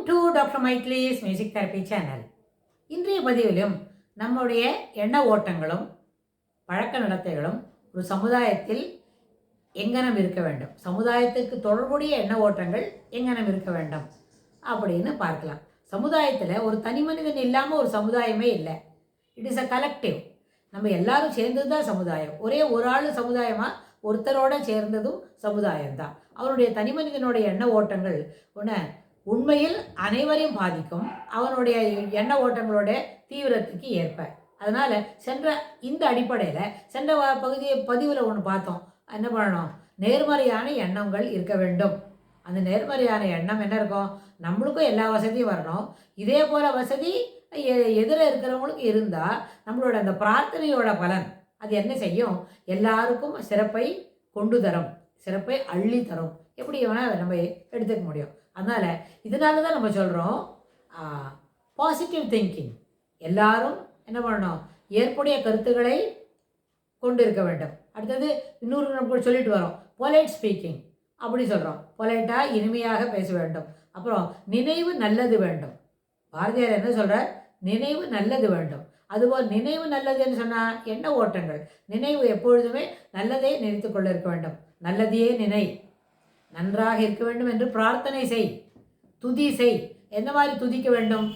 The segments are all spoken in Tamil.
டு டாக்டர் மைட்லிஸ் மியூசிக் தெரப்பி சேனல். இன்றைய பதிவிலும் நம்முடைய எண்ண ஓட்டங்களும் பழக்க நடத்தைகளும் ஒரு சமுதாயத்தில் எங்கனம் இருக்க வேண்டும், சமுதாயத்துக்கு தொடர்புடைய எண்ண ஓட்டங்கள் எங்கனம் இருக்க வேண்டும் அப்படின்னு பார்க்கலாம். சமுதாயத்தில் ஒரு தனி மனிதன் இல்லாமல் ஒரு சமுதாயமே இல்லை. It is a collective. நம்ம எல்லாரும் சேர்ந்தது தான் சமுதாயம். ஒரே ஒரு ஆள் சமுதாயமாக ஒருத்தரோட சேர்ந்ததும் சமுதாயம்தான். அவருடைய தனி மனிதனுடைய எண்ண ஓட்டங்கள் உண்மையில் அனைவரையும் பாதிக்கும், அவனுடைய எண்ண ஓட்டங்களோட தீவிரத்துக்கு ஏற்ப. அதனால் இந்த அடிப்படையில் சென்ற பதிவில் ஒன்று பார்த்தோம். என்ன பண்ணணும்? நேர்மறையான எண்ணங்கள் இருக்க வேண்டும். அந்த நேர்மறையான எண்ணம் என்ன இருக்கும்? நம்மளுக்கும் எல்லா வசதியும் வரணும். இதே போல் வசதி எதிர இருக்கிறவங்களுக்கு இருந்தால் நம்மளோட அந்த பிரார்த்தனையோட பலன் அது என்ன செய்யும்? எல்லாருக்கும் சிறப்பை கொண்டு தரும், சிறப்பை அள்ளி தரும். எப்படி வேணால் நம்ம எடுத்துக்க முடியும். அதனால் இதனால தான் நம்ம சொல்கிறோம் பாசிட்டிவ் திங்கிங். எல்லாரும் என்ன பண்ணணும்? ஏற்புடைய கருத்துக்களை கொண்டு இருக்க வேண்டும். அடுத்தது இன்னொரு நம்ம சொல்லிட்டு வரோம், பொலைட் ஸ்பீக்கிங் அப்படி சொல்கிறோம். பொலைட்டாக இனிமையாக பேச வேண்டும். அப்புறம் நினைவு நல்லது வேண்டும். பாரதியார் என்ன சொல்கிறார்? நினைவு நல்லது வேண்டும். அதுபோல் நினைவு நல்லதுன்னு சொன்னால் எண்ண ஓட்டங்கள். நினைவு எப்பொழுதுமே நல்லதே நினைத்து கொள்ள இருக்க வேண்டும். நல்லதையே நினை, நன்றாக இருக்க வேண்டும் என்று பிரார்த்தனை செய், துதி செய். எந்த மாதிரி துதிக்க வேண்டும்?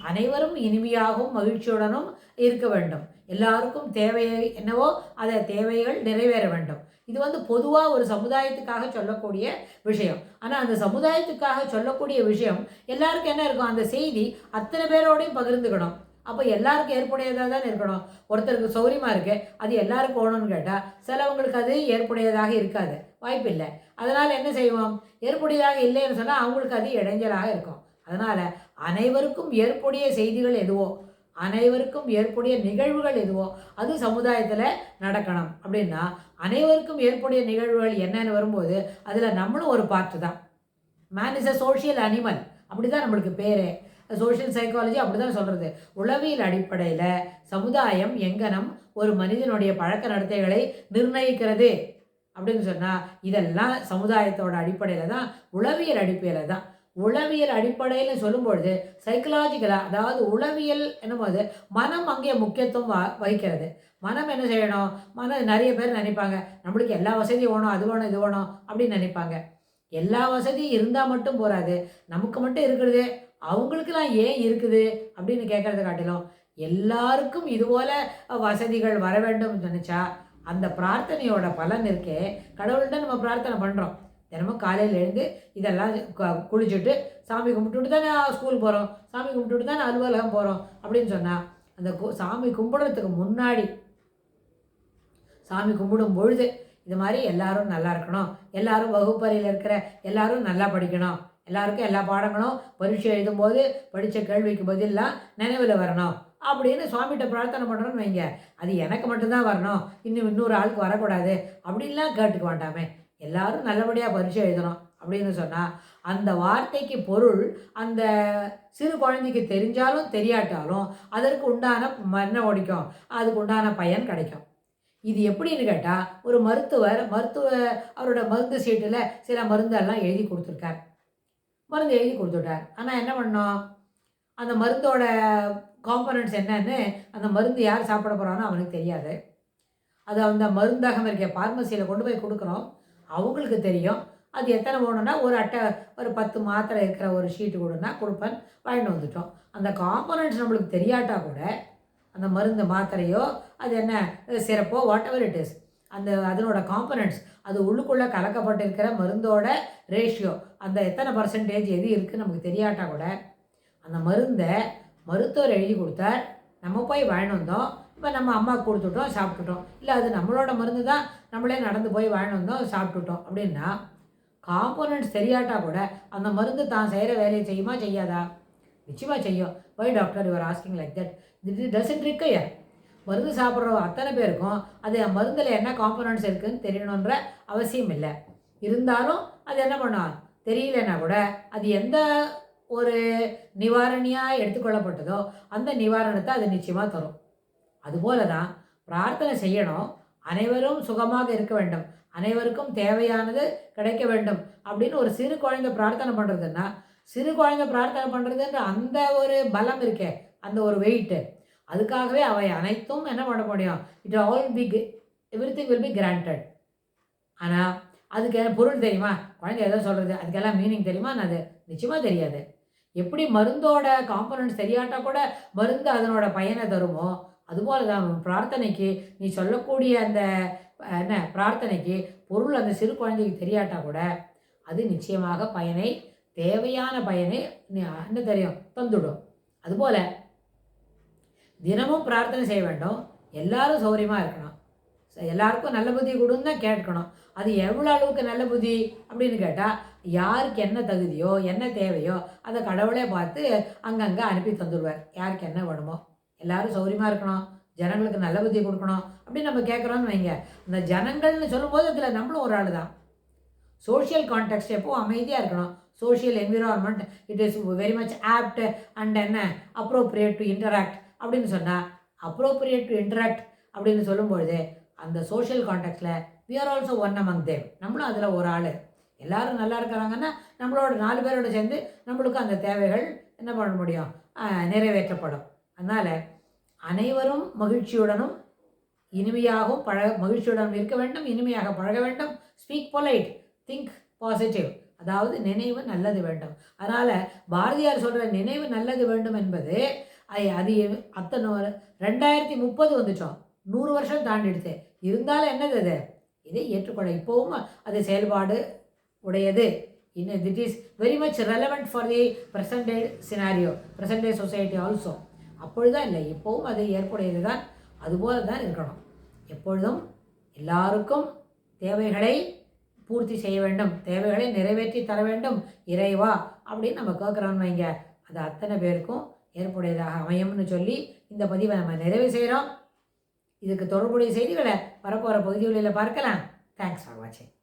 அனைவரும் இனிமையாகவும் மகிழ்ச்சியுடனும் இருக்க வேண்டும். எல்லாருக்கும் தேவை என்னவோ அதை தேவைகள் நிறைவேற வேண்டும். இது பொதுவாக ஒரு சமுதாயத்துக்காக சொல்லக்கூடிய விஷயம். ஆனால் அந்த சமுதாயத்துக்காக சொல்லக்கூடிய விஷயம் எல்லாருக்கும் என்ன இருக்கும்? அந்த செய்தி அத்தனை பேரோடையும் பகிர்ந்துக்கணும். அப்போ எல்லாருக்கும் ஏற்புடையதாக தான் இருக்கணும். ஒருத்தருக்கு சௌரியமாக இருக்குது, அது எல்லாருக்கும் ஓணும்னு கேட்டால் சிலவங்களுக்கு அது ஏற்புடையதாக இருக்காது, வாய்ப்பு இல்லை. அதனால் என்ன செய்வோம்? ஏற்புடையதாக இல்லைன்னு சொன்னால் அவங்களுக்கு அது இடைஞ்சலாக இருக்கும். அதனால் அனைவருக்கும் ஏற்புடைய செய்திகள் எதுவோ, அனைவருக்கும் ஏற்புடைய நிகழ்வுகள் எதுவோ அது சமுதாயத்தில் நடக்கணும். அப்படின்னா அனைவருக்கும் ஏற்புடைய நிகழ்வுகள் என்னென்னு வரும்போது அதில் நம்மளும் ஒரு பார்ட்டு தான். Man is a social animal, அப்படி தான் நம்மளுக்கு பேரே. சோஷியல் சைக்காலஜி அப்படி தான் சொல்கிறது. உளவியல் அடிப்படையில் சமுதாயம் எங்கனம் ஒரு மனிதனுடைய பழக்க நடத்தைகளை நிர்ணயிக்கிறது அப்படின்னு சொன்னால் இதெல்லாம் சமுதாயத்தோட அடிப்படையில் தான், உளவியல் அடிப்படையில் தான். உளவியல் அடிப்படையில் சொல்லும்பொழுது சைக்கலாஜிக்கலாக, அதாவது உளவியல் என்னும்போது மனம் அங்கே முக்கியத்துவம் வகிக்கிறது. மனம் என்ன செய்யணும்? நிறைய பேர் நினைப்பாங்க நம்மளுக்கு எல்லா வசதியும் வேணும், அது வேணும், இது வேணும் அப்படின்னு நினைப்பாங்க. எல்லா வசதியும் இருந்தால் மட்டும் போகாது. நமக்கு மட்டும் இருக்கிறது அவங்களுக்குலாம் ஏன் இருக்குது அப்படின்னு கேட்கறத காட்டிலும் எல்லாருக்கும் இதுபோல் வசதிகள் வர வேண்டும் நினச்சா அந்த பிரார்த்தனையோட பலன் இருக்கே. கடவுள்கிட்ட நம்ம பிரார்த்தனை பண்ணுறோம். தினமும் காலையில் எழுந்து இதெல்லாம் குளிச்சுட்டு சாமி கும்பிட்டுட்டு தானே ஸ்கூல் போகிறோம், சாமி கும்பிட்டுட்டு தானே அலுவலகம் போகிறோம் அப்படின்னு சொன்னால் அந்த சாமி கும்பிடுறதுக்கு முன்னாடி, சாமி கும்பிடும் பொழுது இது மாதிரி எல்லாரும் நல்லா இருக்கணும், எல்லாரும் வகுப்பறையில் இருக்கிற எல்லாரும் நல்லா படிக்கணும், எல்லாருக்கும் எல்லா பாடங்களும் பரீட்சை எழுதும்போது படித்த கேள்விக்கு பதிலாக நினைவில் வரணும் அப்படின்னு சுவாமிகிட்ட பிரார்த்தனை பண்ணுறோன்னு வைங்க. அது எனக்கு மட்டும்தான் வரணும், இன்னொரு ஆளுக்கு வரக்கூடாது அப்படின்லாம் கேட்டுக்க வேண்டாமே. எல்லாரும் நல்லபடியாக பரீட்சை எழுதணும் அப்படின்னு சொன்னால் அந்த வார்த்தைக்கு பொருள் அந்த சிறு குழந்தைக்கு தெரிஞ்சாலும் தெரியாட்டாலும் அதற்கு உண்டான மண்ணை ஓடிக்கும், அதுக்கு உண்டான பயன் கிடைக்கும். இது எப்படின்னு கேட்டால் ஒரு மருத்துவர் அவரோட மருந்து சீட்டில் சில மருந்தெல்லாம் எழுதி கொடுத்துருக்கார், மருந்து எழுதி கொடுத்துட்டார். ஆனால் என்ன பண்ணோம்? அந்த மருந்தோட காம்பனன்ட்ஸ் என்னன்னு, அந்த மருந்து யார் சாப்பிட போகிறானோ அவனுக்கு தெரியாது. அது அந்த மருந்தகம் இருக்க ஃபார்மசியில் கொண்டு போய் கொடுக்குறோம், அவங்களுக்கு தெரியும். அது எத்தனை போகணுன்னா ஒரு அட்டை, ஒரு 10 மாத்திரை இருக்கிற ஒரு ஷீட்டு கொடுன்னா கொடுப்பேன், வாங்கிட்டு வந்துட்டோம். அந்த காம்பனன்ட்ஸ் நம்மளுக்கு தெரியாட்டா கூட அந்த மருந்து மாத்திரையோ அது என்ன சிறப்போ வாட் எவர் இட் இஸ், அதனோட காம்பனன்ட்ஸ், அது உள்ளுக்குள்ளே கலக்கப்பட்டிருக்கிற மருந்தோட ரேஷியோ, அந்த எத்தனை பர்சன்டேஜ் எது இருக்குதுன்னு நமக்கு தெரியாட்டா கூட அந்த மருந்தை மருத்துவர் எழுதி கொடுத்தார், நம்ம போய் வாங்கிட்டு வந்தோம். இப்போ நம்ம அம்மாவுக்கு கொடுத்துட்டோம், சாப்பிட்டுட்டோம். இல்லை அது நம்மளோட மருந்து தான், நம்மளே நடந்து போய் வாங்கிட்டு வந்தோம், சாப்பிட்டுட்டோம். அப்படின்னா காம்போனன்ட்ஸ் தெரியாட்டா கூட அந்த மருந்து தான் செய்கிற வேலையை செய்யுமா செய்யாதா? நிச்சயமாக செய்யும். Why doctor your asking like that? This doesn't require. மருந்து சாப்பிட்ற அத்தனை பேருக்கும் அது மருந்தில் என்ன காம்போனன்ட்ஸ் இருக்குதுன்னு தெரியணுன்ற அவசியம் இல்லை. இருந்தாலும் அது என்ன பண்ணும்? தெரியலன்னா கூட அது எந்த ஒரு நிவாரணியாக எடுத்துக்கொள்ளப்பட்டதோ அந்த நிவாரணத்தை அது நிச்சயமாக தரும். அதுபோல தான் பிரார்த்தனை செய்யணும். அனைவரும் சுகமாக இருக்க வேண்டும், அனைவருக்கும் தேவையானது கிடைக்க வேண்டும் அப்படின்னு ஒரு சிறு குழந்தை பிரார்த்தனை பண்ணுறதுன்னா சிறு குழந்தை பிரார்த்தனை பண்ணுறதுன்ற அந்த ஒரு பலம் இருக்கே, அந்த ஒரு வெயிட்டு, அதுக்காகவே அவை அனைத்தும் என்ன பண்ண முடியும், it all B everything will be granted. ஆனால் அதுக்கு பொருள் தெரியுமா? குழந்தை எதோ சொல்கிறது, அதுக்கெல்லாம் மீனிங் தெரியுமா? அது நிச்சயமாக தெரியாது. எப்படி மருந்தோட காம்பனன்ட்ஸ் தெரியாட்டா கூட மருந்து அதனோட பயனை தருமோ, அதுபோல தான் பிரார்த்தனைக்கு நீ சொல்லக்கூடிய அந்த என்ன பிரார்த்தனைக்கு பொருள் அந்த சிறு குழந்தைக்கு தெரியாட்டா கூட அது நிச்சயமாக பயனை, தேவையான பயனை என்ன தெரியும் தந்துடும். அதுபோல் தினமும் பிரார்த்தனை செய்ய வேண்டும். எல்லாரும் சௌரியமாக இருக்கணும். எல்லாருக்கும் நல்ல புத்தி கொடுன்னு தான் கேட்கணும். அது எவ்வளோ அளவுக்கு நல்ல புத்தி அப்படின்னு கேட்டால், யாருக்கு என்ன தகுதியோ என்ன தேவையோ அதை கடவுளே பார்த்து அங்கங்கே அனுப்பி தந்துடுவார். யாருக்கு என்ன வேணுமோ. எல்லாரும் சௌரியமாக இருக்கணும், ஜனங்களுக்கு நல்ல புத்தி கொடுக்கணும் அப்படின்னு நம்ம கேட்குறோன்னு வைங்க. அந்த ஜனங்கள்னு சொல்லும்போது அதில் நம்மளும் ஒரு ஆள் தான். சோஷியல் கான்டெக்ஸ்ட் எப்போது அமைதியாக இருக்கணும். Social environment it is very much apt and என்ன அப்ரோப்ரியேட் டு இன்டராக்ட் அப்படின்னு சொன்னால், அப்ரோப்ரியேட் டு இன்டராக்ட் அப்படின்னு சொல்லும்பொழுது அந்த சோஷியல் கான்டெக்ட்டில் we are also one among them. நம்மளும் அதில் ஒரு ஆள். எல்லோரும் நல்லா இருக்கிறாங்கன்னா நம்மளோட 4 பேரோட சேர்ந்து நம்மளுக்கு அந்த தேவைகள் என்ன பண்ண முடியும், நிறைவேற்றப்படும். அதனால் அனைவரும் மகிழ்ச்சியுடனும் இனிமையாகவும் மகிழ்ச்சியுடன் இருக்க வேண்டும், இனிமையாக பழக வேண்டும். ஸ்பீக் பொலைட், திங்க் பாசிட்டிவ், அதாவது நினைவு நல்லது வேண்டும். அதனால் பாரதியார் சொல்கிற நினைவு நல்லது வேண்டும் என்பது அது அத்தனை 2030 வந்துட்டோம், 100 வருஷம் தாண்டிடுது. இருந்தாலும் என்னது அது, இதை ஏற்றுக்கொள்ள இப்போவும் அது செயல்பாடு உடையது. இன்னும் it is very much relevant for the present day scenario, present day society also. அப்பொழுதுதான் இல்லை, இப்போவும் அது ஏற்புடையது தான். அதுபோல தான் இருக்கணும். எப்பொழுதும் எல்லாருக்கும் தேவைகளை பூர்த்தி செய்ய வேண்டும், தேவைகளை நிறைவேற்றி தர வேண்டும் இறைவா அப்படின்னு நம்ம கேட்குறோன்னு வைங்க. அது அத்தனை பேருக்கும் ஏற்புடையதாக அமையும்னு சொல்லி இந்த பதிவை நம்ம நிறைவு செய்கிறோம். இதுக்கு தொடர்புடைய செய்திகளை வரப்போகிற பகுதிகளில் பார்க்கலாம். தேங்க்ஸ் ஃபார் வாட்சிங்.